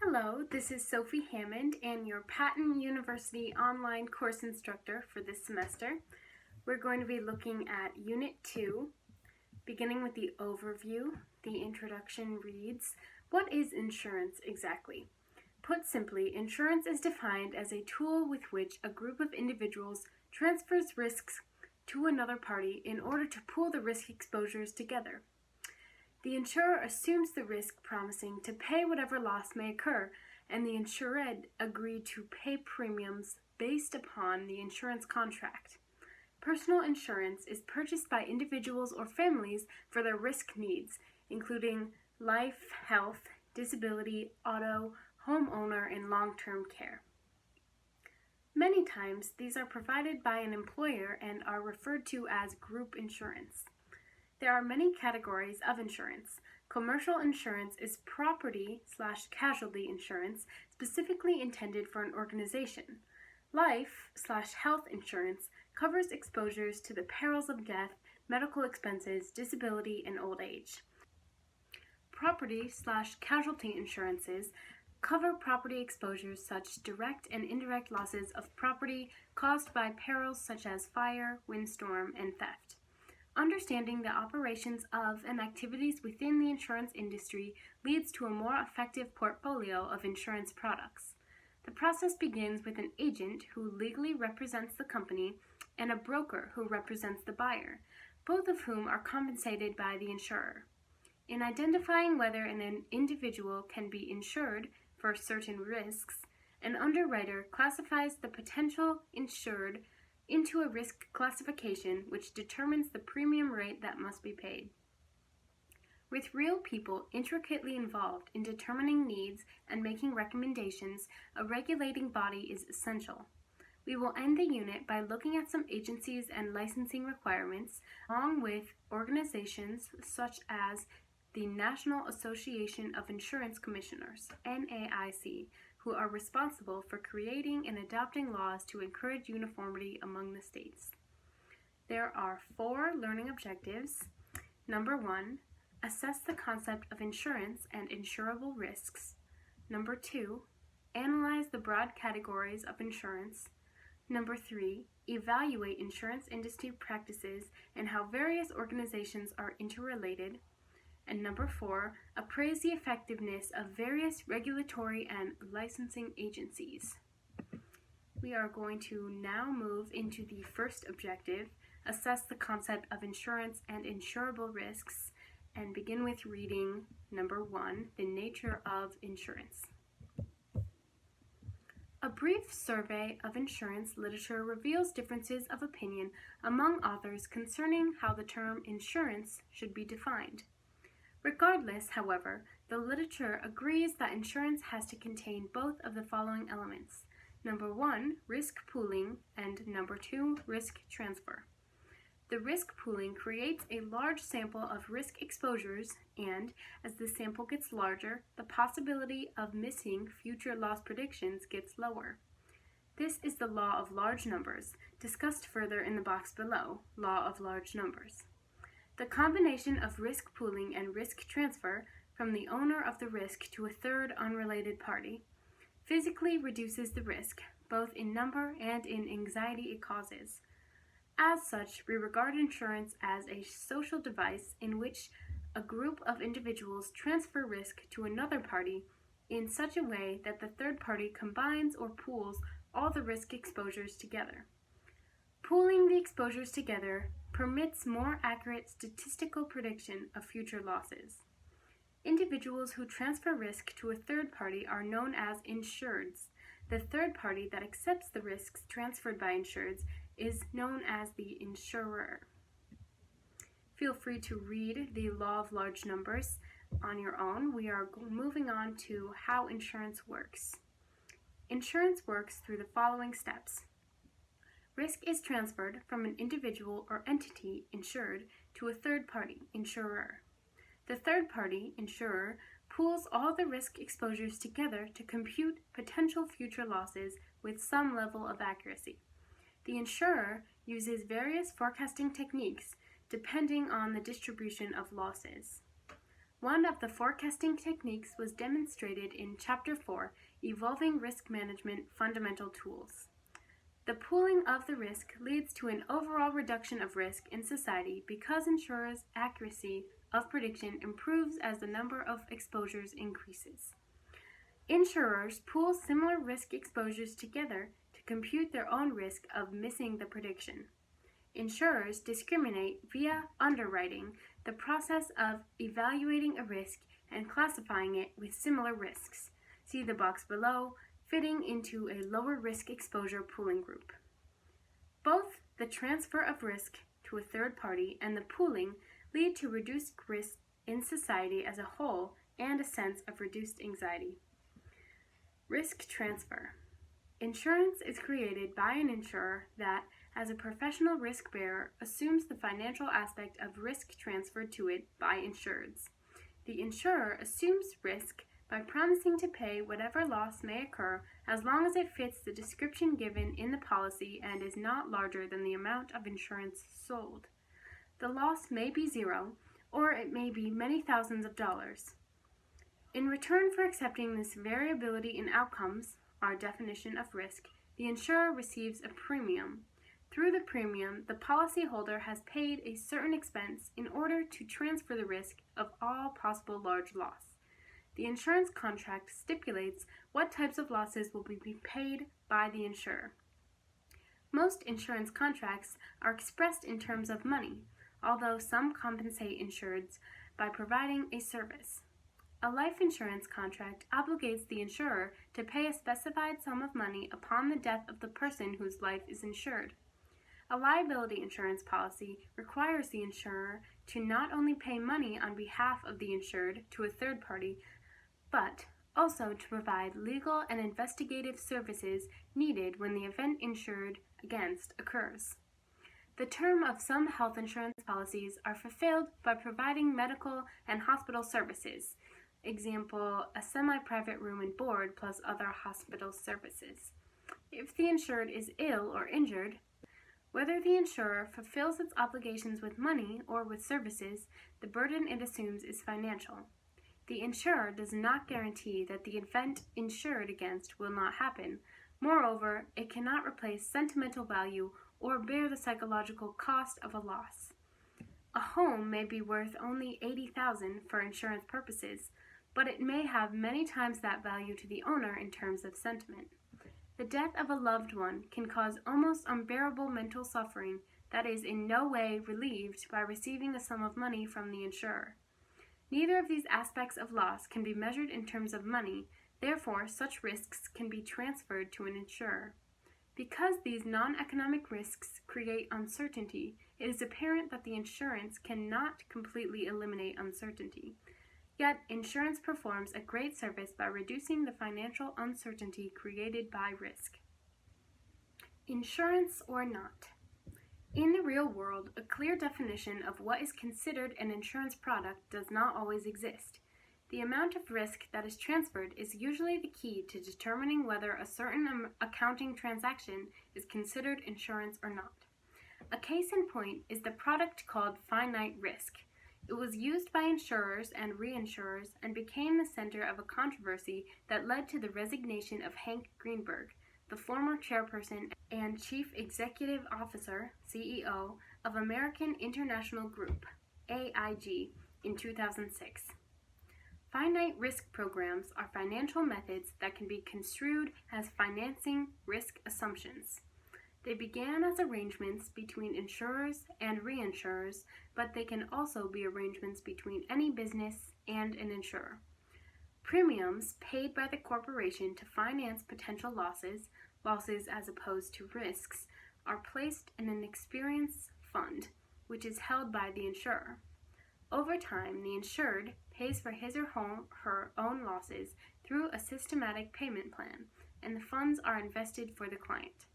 Hello, this is Sophie Hammond and your Patton University online course instructor for this semester. We're going to be looking at Unit 2, beginning with the overview. The introduction reads, "What is insurance exactly?" Put simply, insurance is defined as a tool with which a group of individuals transfers risks to another party in order to pool the risk exposures together. The insurer assumes the risk, promising to pay whatever loss may occur, and the insured agree to pay premiums based upon the insurance contract. Personal insurance is purchased by individuals or families for their risk needs, including life, health, disability, auto, homeowner, and long-term care. Many times, these are provided by an employer and are referred to as group insurance. There are many categories of insurance. Commercial insurance is property/casualty insurance specifically intended for an organization. Life/health insurance covers exposures to the perils of death, medical expenses, disability, and old age. Property/casualty insurances cover property exposures such as direct and indirect losses of property caused by perils such as fire, windstorm, and theft. Understanding the operations of and activities within the insurance industry leads to a more effective portfolio of insurance products. The process begins with an agent who legally represents the company and a broker who represents the buyer, both of whom are compensated by the insurer. In identifying whether an individual can be insured for certain risks, an underwriter classifies the potential insured into a risk classification which determines the premium rate that must be paid. With real people intricately involved in determining needs and making recommendations, a regulating body is essential. We will end the unit by looking at some agencies and licensing requirements, along with organizations such as the National Association of Insurance Commissioners, NAIC, who are responsible for creating and adopting laws to encourage uniformity among the states. There are 4 learning objectives. Number 1, assess the concept of insurance and insurable risks. Number 2, analyze the broad categories of insurance. Number 3, evaluate insurance industry practices and how various organizations are interrelated. And number 4, appraise the effectiveness of various regulatory and licensing agencies. We are going to now move into the first objective, assess the concept of insurance and insurable risks, and begin with reading number 1, the nature of insurance. A brief survey of insurance literature reveals differences of opinion among authors concerning how the term insurance should be defined. Regardless, however, the literature agrees that insurance has to contain both of the following elements. Number 1, risk pooling, and number 2, risk transfer. The risk pooling creates a large sample of risk exposures, and as the sample gets larger, the possibility of missing future loss predictions gets lower. This is the law of large numbers, discussed further in the box below, law of large numbers. The combination of risk pooling and risk transfer from the owner of the risk to a third unrelated party physically reduces the risk, both in number and in anxiety it causes. As such, we regard insurance as a social device in which a group of individuals transfer risk to another party in such a way that the third party combines or pools all the risk exposures together. Pooling the exposures together permits more accurate statistical prediction of future losses. Individuals who transfer risk to a third party are known as insureds. The third party that accepts the risks transferred by insureds is known as the insurer. Feel free to read the law of large numbers on your own. We are moving on to how insurance works. Insurance works through the following steps. Risk is transferred from an individual or entity insured to a third party, insurer. The third party, insurer, pools all the risk exposures together to compute potential future losses with some level of accuracy. The insurer uses various forecasting techniques depending on the distribution of losses. One of the forecasting techniques was demonstrated in Chapter 4, Evolving Risk Management Fundamental Tools. The pooling of the risk leads to an overall reduction of risk in society because insurers' accuracy of prediction improves as the number of exposures increases. Insurers pool similar risk exposures together to compute their own risk of missing the prediction. Insurers discriminate via underwriting, the process of evaluating a risk and classifying it with similar risks. See the box below, fitting into a lower risk exposure pooling group. Both the transfer of risk to a third party and the pooling lead to reduced risk in society as a whole and a sense of reduced anxiety. Risk transfer. Insurance is created by an insurer that, as a professional risk bearer, assumes the financial aspect of risk transferred to it by insureds. The insurer assumes risk by promising to pay whatever loss may occur as long as it fits the description given in the policy and is not larger than the amount of insurance sold. The loss may be zero, or it may be many thousands of dollars. In return for accepting this variability in outcomes, our definition of risk, the insurer receives a premium. Through the premium, the policyholder has paid a certain expense in order to transfer the risk of all possible large loss. The insurance contract stipulates what types of losses will be paid by the insurer. Most insurance contracts are expressed in terms of money, although some compensate insureds by providing a service. A life insurance contract obligates the insurer to pay a specified sum of money upon the death of the person whose life is insured. A liability insurance policy requires the insurer to not only pay money on behalf of the insured to a third party, but also to provide legal and investigative services needed when the event insured against occurs. The term of some health insurance policies are fulfilled by providing medical and hospital services. Example, a semi-private room and board plus other hospital services. If the insured is ill or injured, whether the insurer fulfills its obligations with money or with services, the burden it assumes is financial. The insurer does not guarantee that the event insured against will not happen. Moreover, it cannot replace sentimental value or bear the psychological cost of a loss. A home may be worth only $80,000 for insurance purposes, but it may have many times that value to the owner in terms of sentiment. The death of a loved one can cause almost unbearable mental suffering that is in no way relieved by receiving a sum of money from the insurer. Neither of these aspects of loss can be measured in terms of money, therefore such risks can be transferred to an insurer. Because these non-economic risks create uncertainty, it is apparent that the insurance cannot completely eliminate uncertainty. Yet, insurance performs a great service by reducing the financial uncertainty created by risk. Insurance or not. In the real world, a clear definition of what is considered an insurance product does not always exist. The amount of risk that is transferred is usually the key to determining whether a certain accounting transaction is considered insurance or not. A case in point is the product called finite risk. It was used by insurers and reinsurers and became the center of a controversy that led to the resignation of Hank Greenberg, the former chairperson and chief executive officer, CEO, of American International Group, AIG, in 2006. Finite risk programs are financial methods that can be construed as financing risk assumptions. They began as arrangements between insurers and reinsurers, but they can also be arrangements between any business and an insurer. Premiums paid by the corporation to finance potential losses as opposed to risks, are placed in an experience fund, which is held by the insurer. Over time, the insured pays for his or her own losses through a systematic payment plan, and the funds are invested for the client.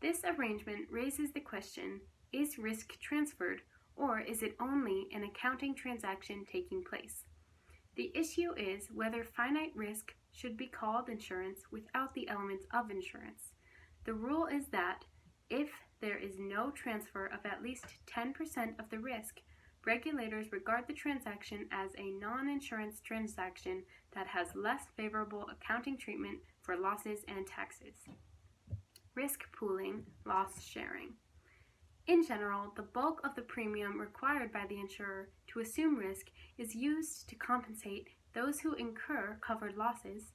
This arrangement raises the question, is risk transferred, or is it only an accounting transaction taking place? The issue is whether finite risk should be called insurance without the elements of insurance. The rule is that if there is no transfer of at least 10% of the risk, regulators regard the transaction as a non-insurance transaction that has less favorable accounting treatment for losses and taxes. Risk pooling, loss sharing. In general, the bulk of the premium required by the insurer to assume risk is used to compensate those who incur covered losses.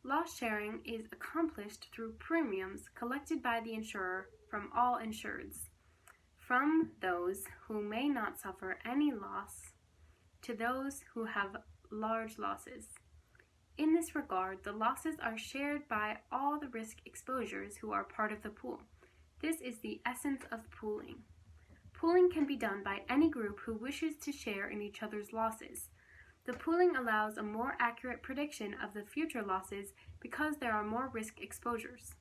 Loss sharing is accomplished through premiums collected by the insurer from all insureds, from those who may not suffer any loss to those who have large losses. In this regard, the losses are shared by all the risk exposures who are part of the pool. This is the essence of pooling. Pooling can be done by any group who wishes to share in each other's losses. The pooling allows a more accurate prediction of the future losses because there are more risk exposures.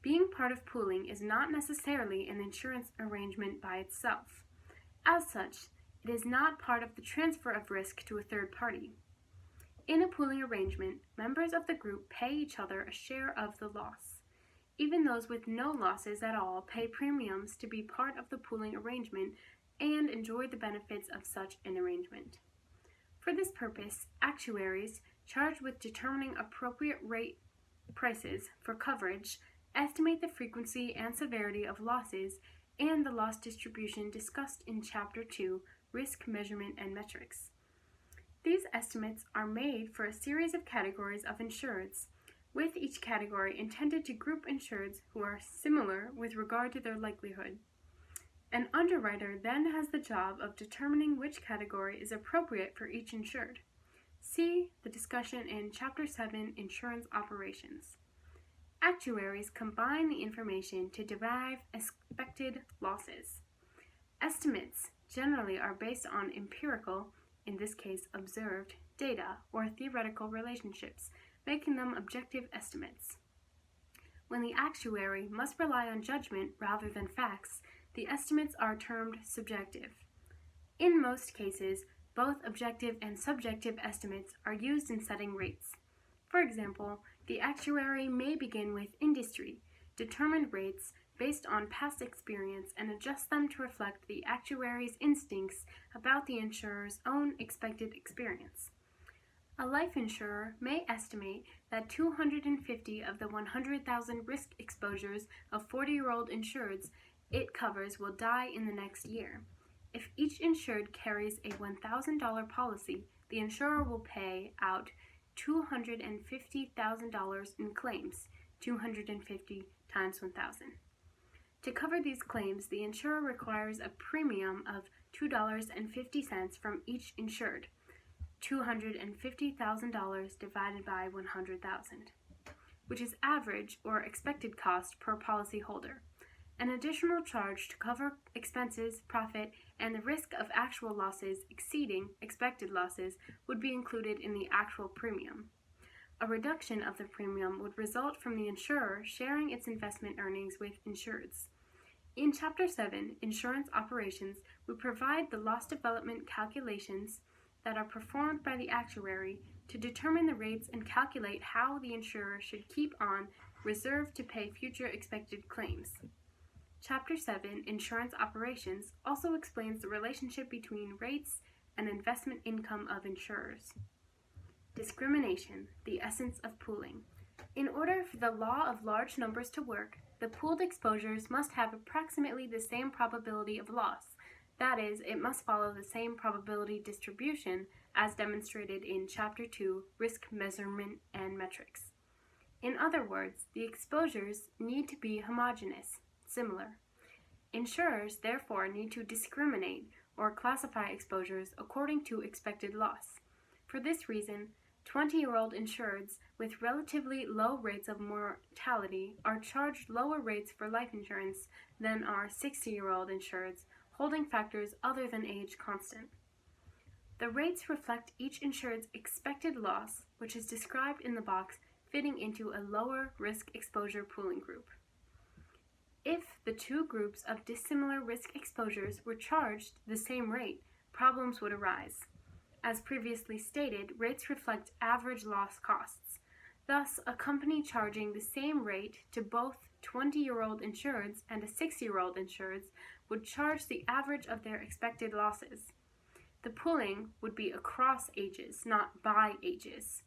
Being part of pooling is not necessarily an insurance arrangement by itself. As such, it is not part of the transfer of risk to a third party. In a pooling arrangement, members of the group pay each other a share of the loss. Even those with no losses at all pay premiums to be part of the pooling arrangement and enjoy the benefits of such an arrangement. For this purpose, actuaries charged with determining appropriate rate prices for coverage estimate the frequency and severity of losses and the loss distribution discussed in Chapter 2, Risk Measurement and Metrics. These estimates are made for a series of categories of insureds, with each category intended to group insureds who are similar with regard to their likelihood. An underwriter then has the job of determining which category is appropriate for each insured. See the discussion in Chapter 7, Insurance Operations. Actuaries combine the information to derive expected losses. Estimates generally are based on empirical, in this case observed, data or theoretical relationships, making them objective estimates. When the actuary must rely on judgment rather than facts, the estimates are termed subjective. In most cases, both objective and subjective estimates are used in setting rates. For example, the actuary may begin with industry, determine rates based on past experience, and adjust them to reflect the actuary's instincts about the insurer's own expected experience. A life insurer may estimate that 250 of the 100,000 risk exposures of 40-year-old insureds it covers will die in the next year. If each insured carries a $1,000 policy, the insurer will pay out $250,000 in claims, 250 times 1,000. To cover these claims, the insurer requires a premium of $2.50 from each insured, $250,000 divided by 100,000, which is average or expected cost per policyholder. An additional charge to cover expenses, profit, and the risk of actual losses exceeding expected losses would be included in the actual premium. A reduction of the premium would result from the insurer sharing its investment earnings with insureds. In Chapter 7, Insurance Operations, we provide the loss development calculations that are performed by the actuary to determine the rates and calculate how the insurer should keep on reserve to pay future expected claims. Chapter 7, Insurance Operations, also explains the relationship between rates and investment income of insurers. Discrimination, the essence of pooling. In order for the law of large numbers to work, the pooled exposures must have approximately the same probability of loss. That is, it must follow the same probability distribution as demonstrated in Chapter 2, Risk Measurement and Metrics. In other words, the exposures need to be homogeneous, similar. Insurers, therefore, need to discriminate or classify exposures according to expected loss. For this reason, 20-year-old insureds with relatively low rates of mortality are charged lower rates for life insurance than are 60-year-old insureds, holding factors other than age constant. The rates reflect each insured's expected loss, which is described in the box fitting into a lower risk exposure pooling group. If the two groups of dissimilar risk exposures were charged the same rate, problems would arise. As previously stated, rates reflect average loss costs. Thus, a company charging the same rate to both 20-year-old insureds and a 60-year-old insureds would charge the average of their expected losses. The pooling would be across ages, not by ages.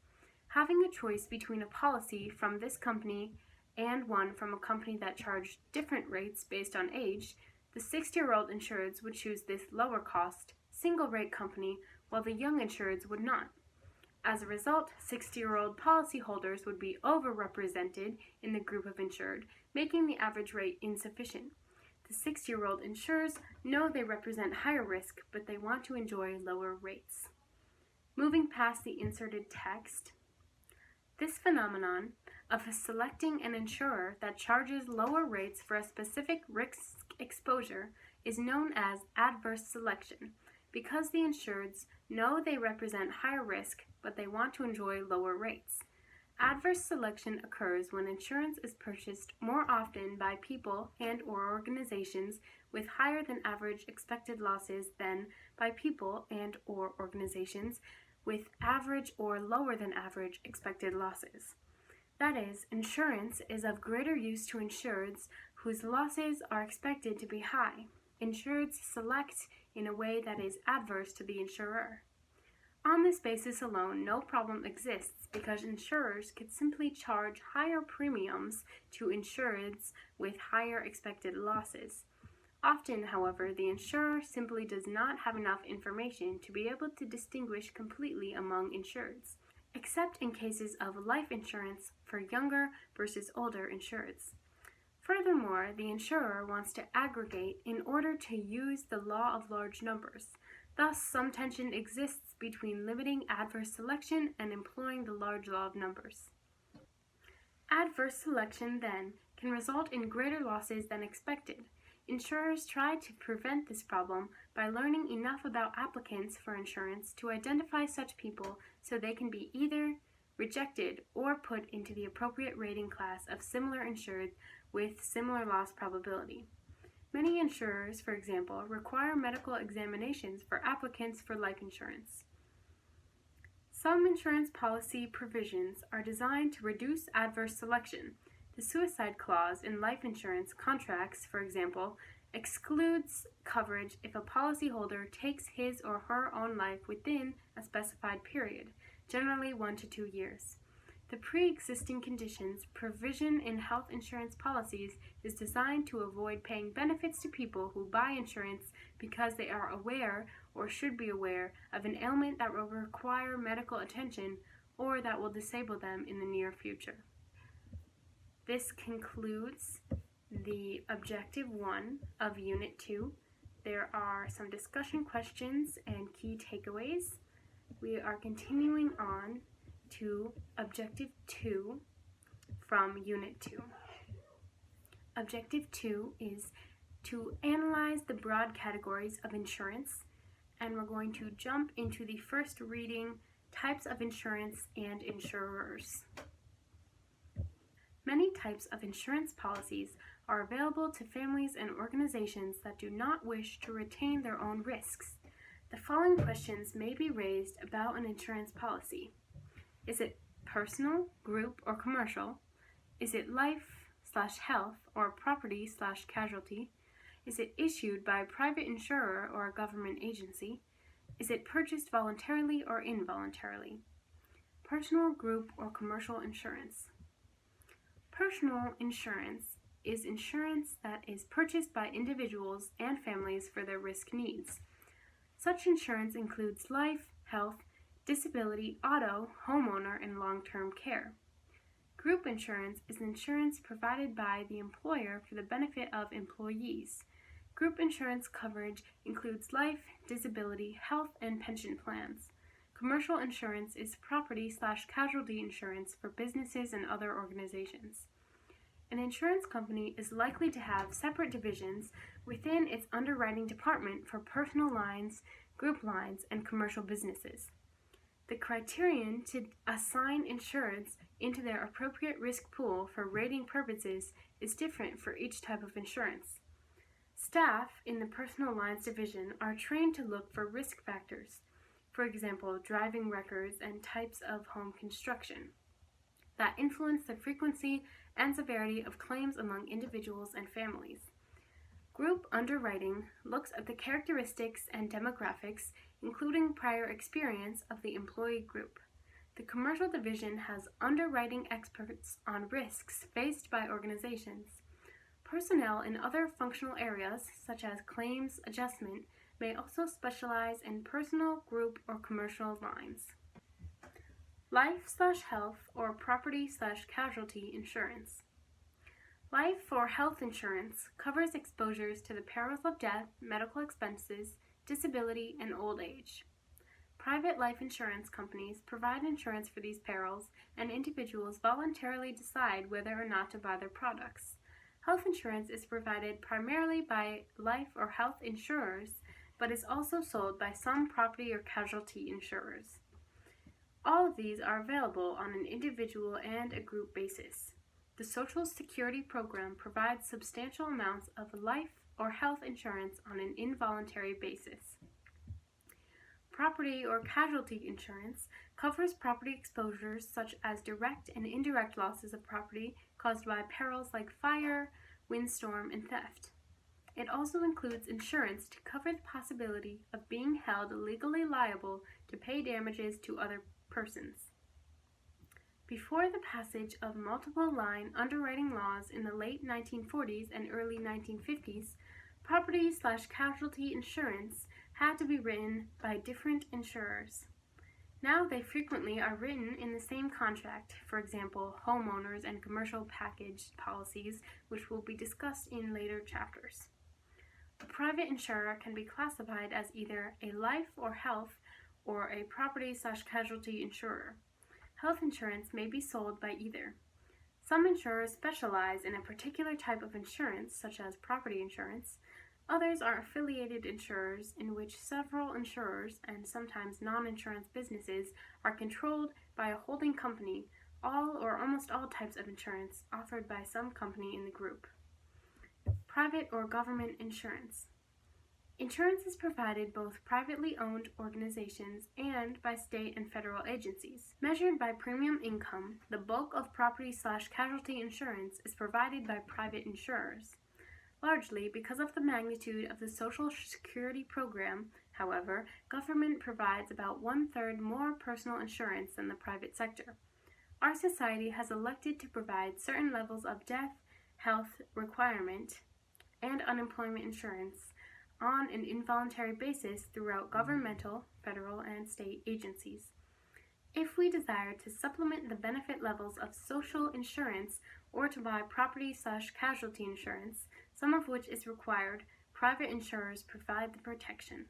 Having a choice between a policy from this company and one from a company that charged different rates based on age, the 60-year-old insureds would choose this lower cost, single-rate company, while the young insureds would not. As a result, 60-year-old policyholders would be overrepresented in the group of insured, making the average rate insufficient. The 60-year-old insurers know they represent higher risk, but they want to enjoy lower rates. Moving past the inserted text, this phenomenon of selecting an insurer that charges lower rates for a specific risk exposure is known as adverse selection, because the insureds know they represent higher risk, but they want to enjoy lower rates. Adverse selection occurs when insurance is purchased more often by people and/or organizations with higher than average expected losses than by people and/or organizations with average or lower than average expected losses. That is, insurance is of greater use to insureds whose losses are expected to be high. Insureds select in a way that is adverse to the insurer. On this basis alone, no problem exists because insurers could simply charge higher premiums to insureds with higher expected losses. Often, however, the insurer simply does not have enough information to be able to distinguish completely among insureds, except in cases of life insurance for younger versus older insureds. Furthermore, the insurer wants to aggregate in order to use the law of large numbers. Thus, some tension exists between limiting adverse selection and employing the large law of numbers. Adverse selection, then, can result in greater losses than expected. Insurers try to prevent this problem by learning enough about applicants for insurance to identify such people so they can be either rejected or put into the appropriate rating class of similar insured with similar loss probability. Many insurers, for example, require medical examinations for applicants for life insurance. Some insurance policy provisions are designed to reduce adverse selection. The suicide clause in life insurance contracts, for example, excludes coverage if a policyholder takes his or her own life within a specified period, generally 1 to 2 years. The pre-existing conditions provision in health insurance policies is designed to avoid paying benefits to people who buy insurance because they are aware or should be aware of an ailment that will require medical attention or that will disable them in the near future. This concludes the Objective 1 of Unit 2. There are some discussion questions and key takeaways. We are continuing on to Objective 2 from Unit 2. Objective 2 is to analyze the broad categories of insurance, and we're going to jump into the first reading, types of insurance and insurers. Many types of insurance policies are available to families and organizations that do not wish to retain their own risks. The following questions may be raised about an insurance policy. Is it personal, group, or commercial? Is it life/health or property/casualty? Is it issued by a private insurer or a government agency? Is it purchased voluntarily or involuntarily? Personal, group, or commercial insurance. Personal insurance is insurance that is purchased by individuals and families for their risk needs. Such insurance includes life, health, disability, auto, homeowner, and long-term care. Group insurance is insurance provided by the employer for the benefit of employees. Group insurance coverage includes life, disability, health, and pension plans. Commercial insurance is property/casualty insurance for businesses and other organizations. An insurance company is likely to have separate divisions within its underwriting department for personal lines, group lines, and commercial businesses. The criterion to assign insureds into their appropriate risk pool for rating purposes is different for each type of insurance. Staff in the personal lines division are trained to look for risk factors, for example, driving records and types of home construction, that influence the frequency and severity of claims among individuals and families. Group underwriting looks at the characteristics and demographics, including prior experience of the employee group. The commercial division has underwriting experts on risks faced by organizations. Personnel in other functional areas, such as claims adjustment, may also specialize in personal, group, or commercial lines. Life/health or property/casualty insurance. Life or health insurance covers exposures to the perils of death, medical expenses, disability, and old age. Private life insurance companies provide insurance for these perils, and individuals voluntarily decide whether or not to buy their products. Health insurance is provided primarily by life or health insurers, but is also sold by some property or casualty insurers. All of these are available on an individual and a group basis. The Social Security program provides substantial amounts of life or health insurance on an involuntary basis. Property or casualty insurance covers property exposures such as direct and indirect losses of property caused by perils like fire, windstorm, and theft. It also includes insurance to cover the possibility of being held legally liable to pay damages to other persons. Before the passage of multiple line underwriting laws in the late 1940s and early 1950s, property/casualty insurance had to be written by different insurers. Now they frequently are written in the same contract, for example, homeowners and commercial package policies, which will be discussed in later chapters. A private insurer can be classified as either a life or health or a property/casualty insurer. Health insurance may be sold by either. Some insurers specialize in a particular type of insurance, such as property insurance. Others are affiliated insurers in which several insurers and sometimes non-insurance businesses are controlled by a holding company, all or almost all types of insurance offered by some company in the group. Private or government insurance. Insurance is provided both privately owned organizations and by state and federal agencies. Measured by premium income, the bulk of property/casualty insurance is provided by private insurers. Largely because of the magnitude of the Social Security program, however, government provides about 1/3 more personal insurance than the private sector. Our society has elected to provide certain levels of death, health requirement, and unemployment insurance on an involuntary basis throughout governmental, federal, and state agencies. If we desire to supplement the benefit levels of social insurance or to buy property/casualty insurance, some of which is required, private insurers provide the protection.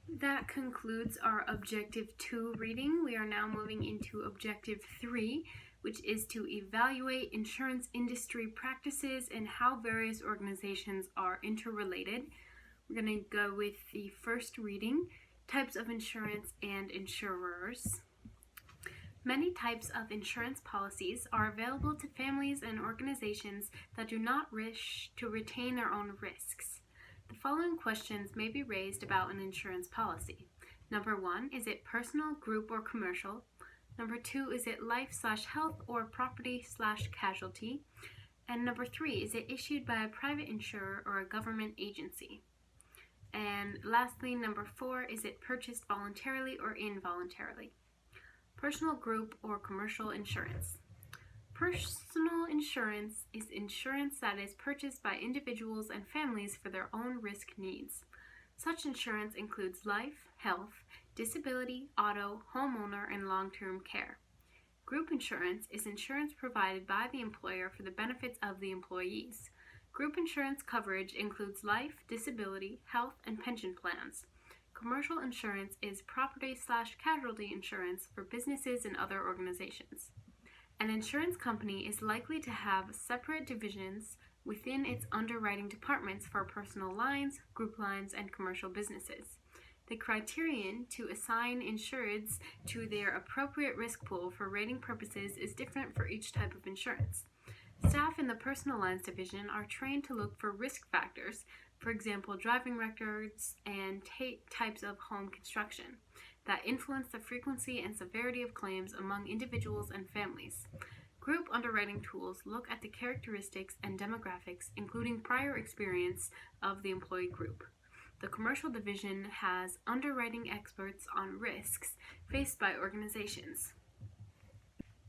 That concludes our Objective 2 reading. We are now moving into Objective 3, which is to evaluate insurance industry practices and how various organizations are interrelated. We're going to go with the first reading, Types of Insurance and Insurers. Many types of insurance policies are available to families and organizations that do not wish to retain their own risks. The following questions may be raised about an insurance policy. Number 1, is it personal, group, or commercial? Number 2, is it life/health or property/casualty? And number 3, is it issued by a private insurer or a government agency? And lastly, number 4, is it purchased voluntarily or involuntarily? Personal, group, or commercial insurance. Personal insurance is insurance that is purchased by individuals and families for their own risk needs. Such insurance includes life, health, disability, auto, homeowner, and long-term care. Group insurance is insurance provided by the employer for the benefits of the employees. Group insurance coverage includes life, disability, health, and pension plans. Commercial insurance is property/casualty insurance for businesses and other organizations. An insurance company is likely to have separate divisions within its underwriting departments for personal lines, group lines, and commercial businesses. The criterion to assign insureds to their appropriate risk pool for rating purposes is different for each type of insurance. Staff in the personal lines division are trained to look for risk factors, for example, driving records and types of home construction, that influence the frequency and severity of claims among individuals and families. Group underwriting tools look at the characteristics and demographics, including prior experience of the employee group. The commercial division has underwriting experts on risks faced by organizations.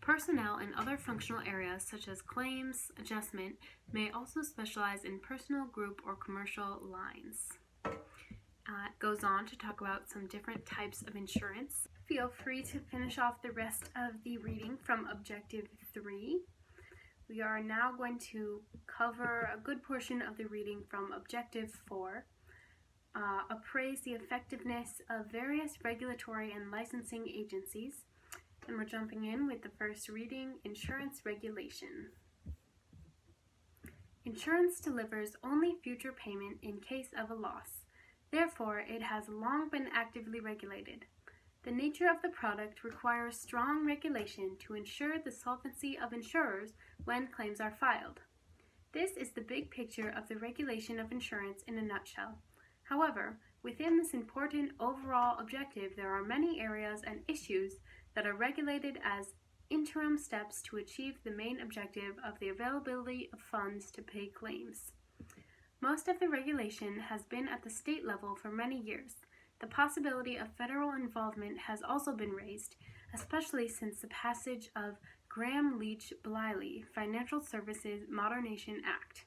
Personnel in other functional areas such as claims adjustment may also specialize in personal, group, or commercial lines. It goes on to talk about some different types of insurance. Feel free to finish off the rest of the reading from Objective 3. We are now going to cover a good portion of the reading from Objective 4. Appraise the effectiveness of various regulatory and licensing agencies. And we're jumping in with the first reading, Insurance Regulation. Insurance delivers only future payment in case of a loss. Therefore, it has long been actively regulated. The nature of the product requires strong regulation to ensure the solvency of insurers when claims are filed. This is the big picture of the regulation of insurance in a nutshell. However, within this important overall objective, there are many areas and issues that are regulated as interim steps to achieve the main objective of the availability of funds to pay claims. Most of the regulation has been at the state level for many years. The possibility of federal involvement has also been raised, especially since the passage of Gramm-Leach-Bliley Financial Services Modernization Act,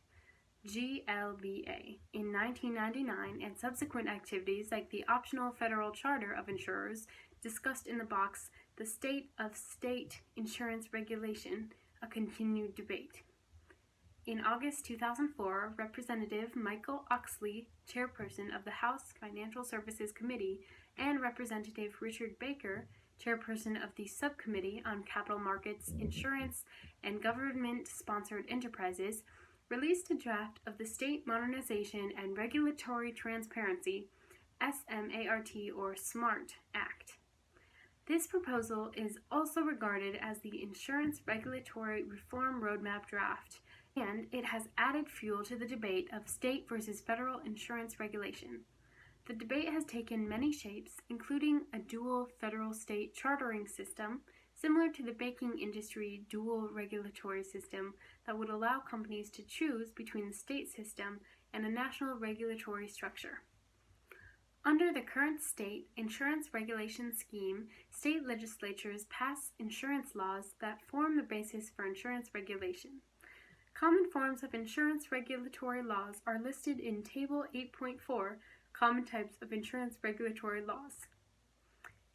GLBA, in 1999, and subsequent activities like the optional federal charter of insurers discussed in the box The State of State Insurance Regulation, a continued debate. In August 2004, Representative Michael Oxley, chairperson of the House Financial Services Committee, and Representative Richard Baker, chairperson of the Subcommittee on Capital Markets, Insurance, and Government-Sponsored Enterprises, released a draft of the State Modernization and Regulatory Transparency, SMART or SMART Act. This proposal is also regarded as the Insurance Regulatory Reform Roadmap Draft, and it has added fuel to the debate of state versus federal insurance regulation. The debate has taken many shapes, including a dual federal-state chartering system, similar to the banking industry dual regulatory system that would allow companies to choose between the state system and a national regulatory structure. Under the current state insurance regulation scheme, state legislatures pass insurance laws that form the basis for insurance regulation. Common forms of insurance regulatory laws are listed in Table 8.4, Common Types of Insurance Regulatory Laws.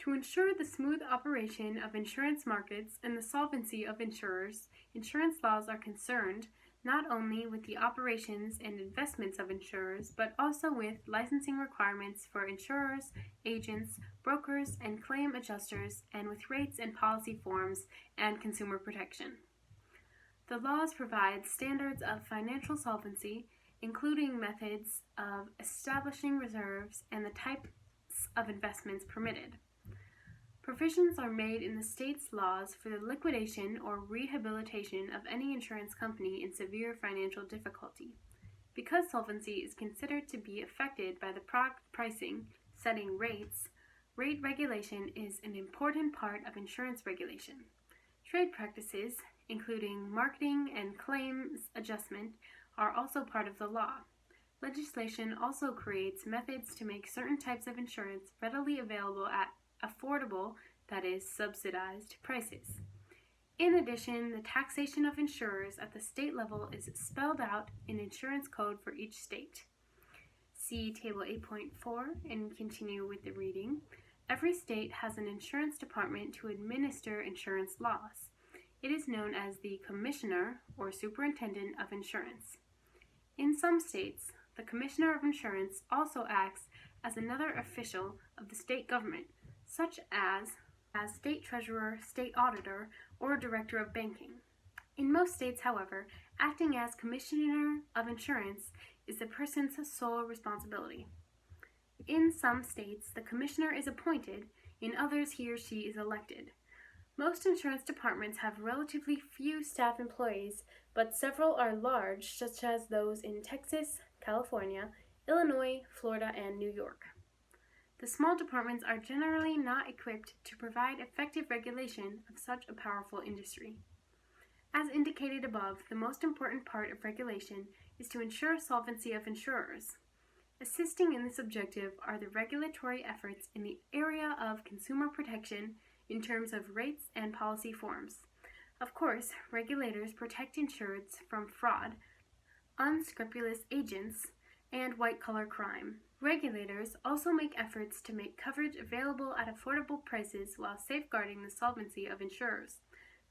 To ensure the smooth operation of insurance markets and the solvency of insurers, insurance laws are concerned not only with the operations and investments of insurers, but also with licensing requirements for insurers, agents, brokers, and claim adjusters, and with rates and policy forms and consumer protection. The laws provide standards of financial solvency, including methods of establishing reserves and the types of investments permitted. Provisions are made in the state's laws for the liquidation or rehabilitation of any insurance company in severe financial difficulty. Because solvency is considered to be affected by the product pricing, setting rates, rate regulation is an important part of insurance regulation. Trade practices, including marketing and claims adjustment, are also part of the law. Legislation also creates methods to make certain types of insurance readily available at affordable, that is, subsidized prices. In addition, the taxation of insurers at the state level is spelled out in insurance code for each state. See Table 8.4 and continue with the reading. Every state has an insurance department to administer insurance laws. It is known as the Commissioner or Superintendent of Insurance. In some states, the Commissioner of Insurance also acts as another official of the state government, such as state treasurer, state auditor, or director of banking. In most states, however, acting as Commissioner of Insurance is the person's sole responsibility. In some states, the commissioner is appointed, in others he or she is elected. Most insurance departments have relatively few staff employees, but several are large, such as those in Texas, California, Illinois, Florida, and New York. The small departments are generally not equipped to provide effective regulation of such a powerful industry. As indicated above, the most important part of regulation is to ensure solvency of insurers. Assisting in this objective are the regulatory efforts in the area of consumer protection in terms of rates and policy forms. Of course, regulators protect insureds from fraud, unscrupulous agents, and white-collar crime. Regulators also make efforts to make coverage available at affordable prices while safeguarding the solvency of insurers.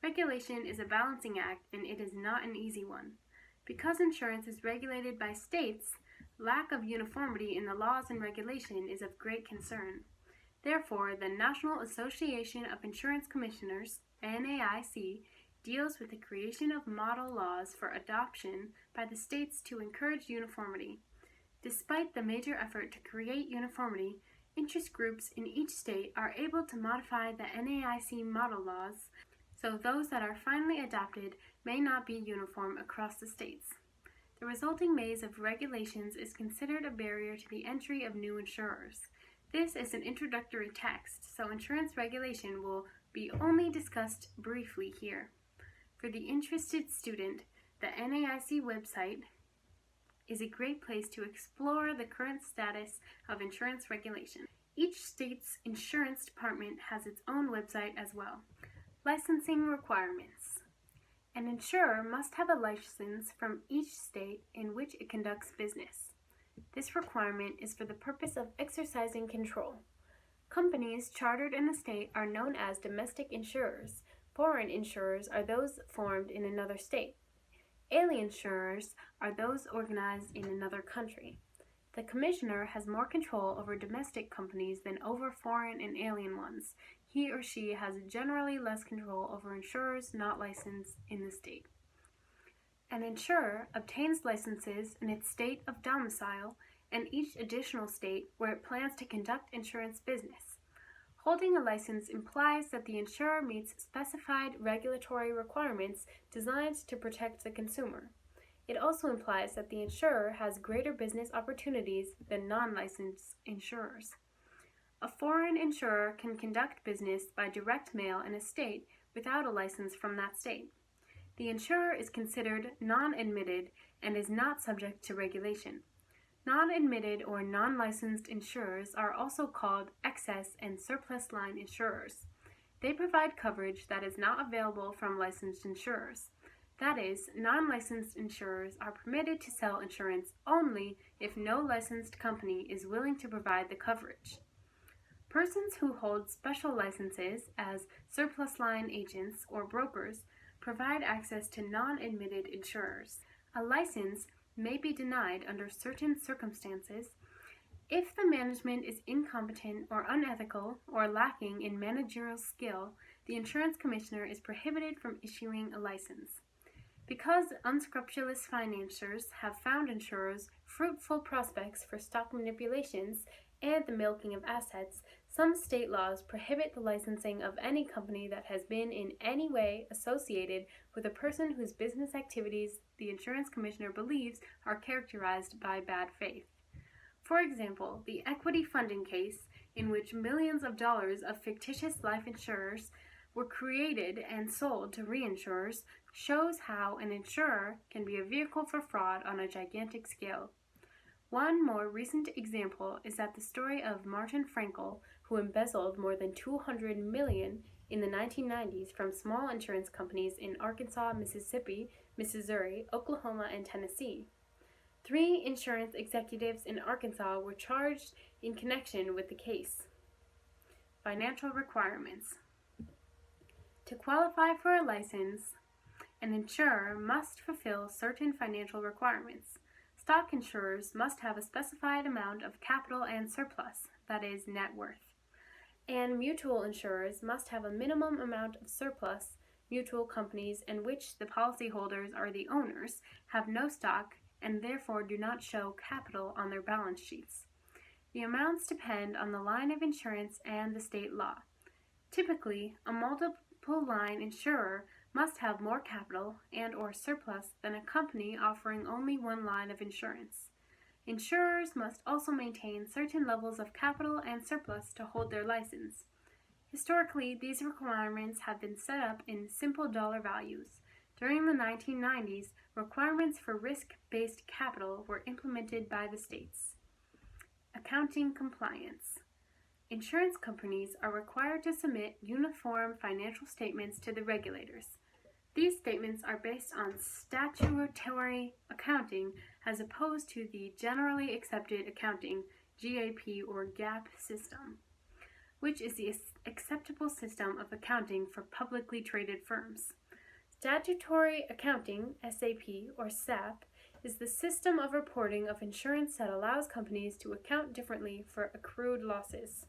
Regulation is a balancing act, and it is not an easy one. Because insurance is regulated by states, lack of uniformity in the laws and regulation is of great concern. Therefore, the National Association of Insurance Commissioners, NAIC, deals with the creation of model laws for adoption by the states to encourage uniformity. Despite the major effort to create uniformity, interest groups in each state are able to modify the NAIC model laws, so those that are finally adopted may not be uniform across the states. The resulting maze of regulations is considered a barrier to the entry of new insurers. This is an introductory text, so insurance regulation will be only discussed briefly here. For the interested student, the NAIC website is a great place to explore the current status of insurance regulation. Each state's insurance department has its own website as well. Licensing requirements. An insurer must have a license from each state in which it conducts business. This requirement is for the purpose of exercising control. Companies chartered in a state are known as domestic insurers. Foreign insurers are those formed in another state. Alien insurers are those organized in another country. The commissioner has more control over domestic companies than over foreign and alien ones. He or she has generally less control over insurers not licensed in the state. An insurer obtains licenses in its state of domicile and each additional state where it plans to conduct insurance business. Holding a license implies that the insurer meets specified regulatory requirements designed to protect the consumer. It also implies that the insurer has greater business opportunities than non-licensed insurers. A foreign insurer can conduct business by direct mail in a state without a license from that state. The insurer is considered non-admitted and is not subject to regulation. Non-admitted or non-licensed insurers are also called excess and surplus line insurers. They provide coverage that is not available from licensed insurers. That is, non-licensed insurers are permitted to sell insurance only if no licensed company is willing to provide the coverage. Persons who hold special licenses as surplus line agents or brokers provide access to non-admitted insurers. A license may be denied under certain circumstances if the management is incompetent or unethical or lacking in managerial skill. The insurance commissioner is prohibited from issuing a license. Because unscrupulous financiers have found insurers fruitful prospects for stock manipulations and the milking of assets, some state laws prohibit the licensing of any company that has been in any way associated with a person whose business activities the insurance commissioner believes are characterized by bad faith. For example, the equity funding case, in which millions of dollars of fictitious life insurers were created and sold to reinsurers, shows how an insurer can be a vehicle for fraud on a gigantic scale. One more recent example is that the story of Martin Frankel, who embezzled more than $200 million in the 1990s from small insurance companies in Arkansas, Mississippi, Missouri, Oklahoma, and Tennessee. 3 insurance executives in Arkansas were charged in connection with the case. Financial requirements. To qualify for a license, an insurer must fulfill certain financial requirements. Stock insurers must have a specified amount of capital and surplus, that is, net worth. And mutual insurers must have a minimum amount of surplus. Mutual companies in which the policyholders are the owners have no stock and therefore do not show capital on their balance sheets. The amounts depend on the line of insurance and the state law. Typically, a multiple line insurer must have more capital and or surplus than a company offering only one line of insurance. Insurers must also maintain certain levels of capital and surplus to hold their license. Historically, these requirements have been set up in simple dollar values. During the 1990s, requirements for risk-based capital were implemented by the states. Accounting compliance. Insurance companies are required to submit uniform financial statements to the regulators. These statements are based on statutory accounting as opposed to the generally accepted accounting (GAAP) or GAAP system, which is the acceptable system of accounting for publicly traded firms. Statutory accounting (SAP) or SAP is the system of reporting of insurance that allows companies to account differently for accrued losses.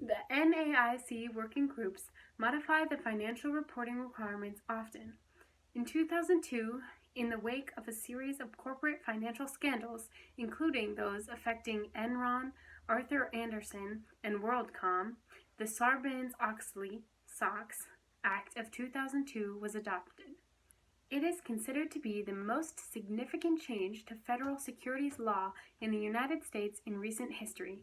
The NAIC working groups modify the financial reporting requirements often. In 2002, in the wake of a series of corporate financial scandals, including those affecting Enron, Arthur Andersen, and WorldCom, the Sarbanes-Oxley (SOX) Act of 2002 was adopted. It is considered to be the most significant change to federal securities law in the United States in recent history.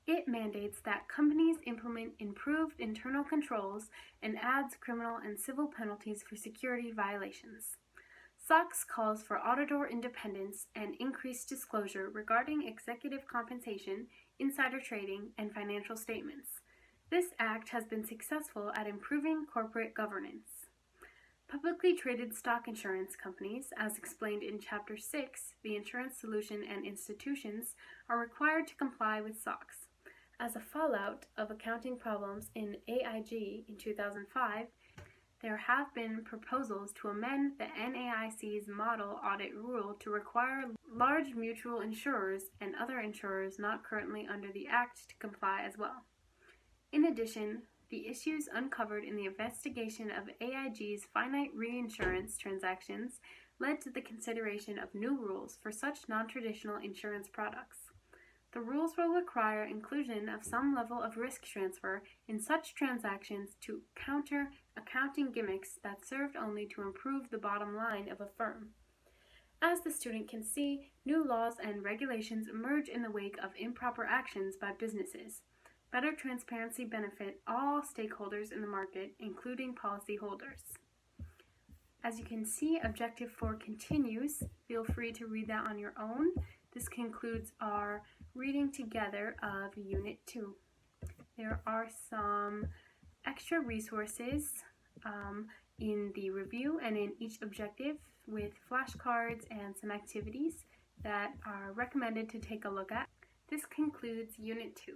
It mandates that companies implement improved internal controls and adds criminal and civil penalties for security violations. SOX calls for auditor independence and increased disclosure regarding executive compensation, insider trading, and financial statements. This act has been successful at improving corporate governance. Publicly traded stock insurance companies, as explained in Chapter 6, the Insurance Solution and Institutions, are required to comply with SOX. As a fallout of accounting problems in AIG in 2005, there have been proposals to amend the NAIC's model audit rule to require large mutual insurers and other insurers not currently under the Act to comply as well. In addition, the issues uncovered in the investigation of AIG's finite reinsurance transactions led to the consideration of new rules for such non-traditional insurance products. The rules will require inclusion of some level of risk transfer in such transactions to counter accounting gimmicks that served only to improve the bottom line of a firm. As the student can see, new laws and regulations emerge in the wake of improper actions by businesses. Better transparency benefit all stakeholders in the market, including policyholders. As you can see, Objective 4 continues. Feel free to read that on your own. This concludes our reading together of Unit 2. There are some extra resources in the review and in each objective with flashcards and some activities that are recommended to take a look at. This concludes Unit 2.